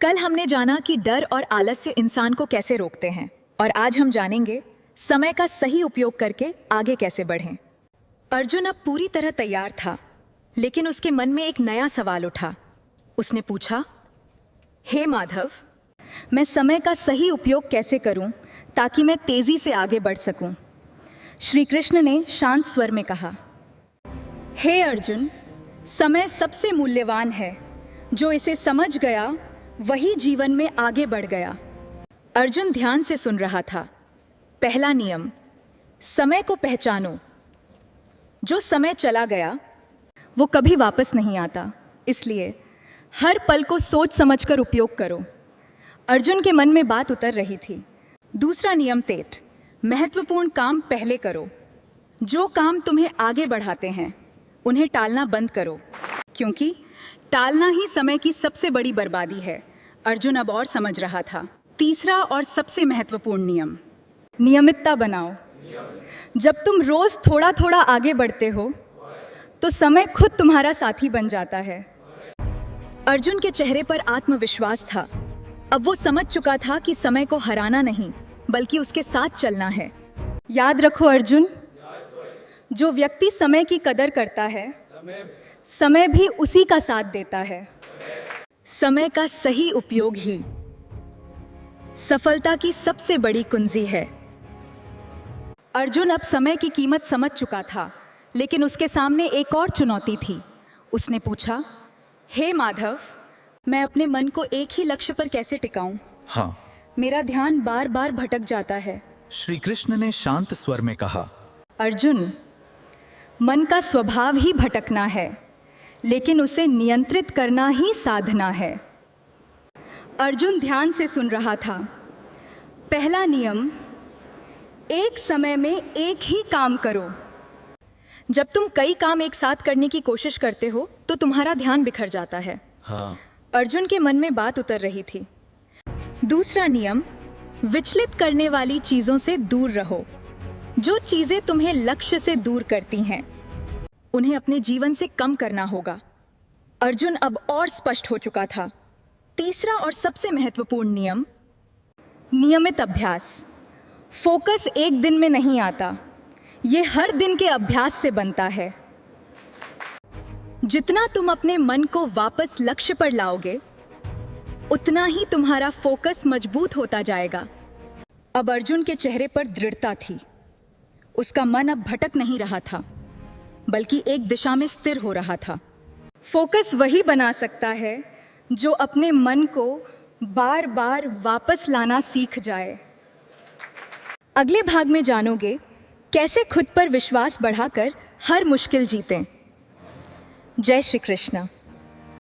कल हमने जाना कि डर और आलस्य इंसान को कैसे रोकते हैं, और आज हम जानेंगे समय का सही उपयोग करके आगे कैसे बढ़ें। अर्जुन अब पूरी तरह तैयार था, लेकिन उसके मन में एक नया सवाल उठा। उसने पूछा, हे माधव, मैं समय का सही उपयोग कैसे करूं ताकि मैं तेजी से आगे बढ़ सकूं? श्री कृष्ण ने शांत स्वर में कहा, हे अर्जुन, समय सबसे मूल्यवान है। जो इसे समझ गया वही जीवन में आगे बढ़ गया। अर्जुन ध्यान से सुन रहा था। पहला नियम, समय को पहचानो। जो समय चला गया वो कभी वापस नहीं आता, इसलिए हर पल को सोच समझकर उपयोग करो। अर्जुन के मन में बात उतर रही थी। दूसरा नियम तेट, महत्वपूर्ण काम पहले करो। जो काम तुम्हें आगे बढ़ाते हैं उन्हें टालना बंद करो, क्योंकि टालना ही समय की सबसे बड़ी बर्बादी है। अर्जुन अब और समझ रहा था। तीसरा और सबसे महत्वपूर्ण नियम, नियमितता बनाओ। जब तुम रोज थोड़ा थोड़ा आगे बढ़ते हो तो समय खुद तुम्हारा साथी बन जाता है। अर्जुन के चेहरे पर आत्मविश्वास था। अब वो समझ चुका था कि समय को हराना नहीं, बल्कि उसके साथ चलना है। याद रखो अर्जुन, जो व्यक्ति समय की कदर करता है, समय भी उसी का साथ देता है। समय का सही उपयोग ही सफलता की सबसे बड़ी कुंजी है। अर्जुन अब समय की कीमत समझ चुका था, लेकिन उसके सामने एक और चुनौती थी। उसने पूछा, हे माधव, मैं अपने मन को एक ही लक्ष्य पर कैसे टिकाऊं? हाँ। मेरा ध्यान बार बार भटक जाता है। श्री कृष्ण ने शांत स्वर में कहा, अर्जुन, मन का स्वभाव ही भटकना है, लेकिन उसे नियंत्रित करना ही साधना है। अर्जुन ध्यान से सुन रहा था। पहला नियम, एक समय में एक ही काम करो। जब तुम कई काम एक साथ करने की कोशिश करते हो तो तुम्हारा ध्यान बिखर जाता है। हाँ। अर्जुन के मन में बात उतर रही थी। दूसरा नियम, विचलित करने वाली चीजों से दूर रहो। जो चीजें तुम्हें लक्ष्य से दूर करती हैं उन्हें अपने जीवन से कम करना होगा। अर्जुन अब और स्पष्ट हो चुका था। तीसरा और सबसे महत्वपूर्ण नियम, नियमित अभ्यास। फोकस एक दिन में नहीं आता, ये हर दिन के अभ्यास से बनता है। जितना तुम अपने मन को वापस लक्ष्य पर लाओगे, उतना ही तुम्हारा फोकस मजबूत होता जाएगा। अब अर्जुन के चेहरे पर दृढ़ता थी। उसका मन अब भटक नहीं रहा था, बल्कि एक दिशा में स्थिर हो रहा था। फोकस वही बना सकता है जो अपने मन को बार बार वापस लाना सीख जाए। अगले भाग में जानोगे कैसे खुद पर विश्वास बढ़ाकर हर मुश्किल जीतें। जय श्री कृष्ण।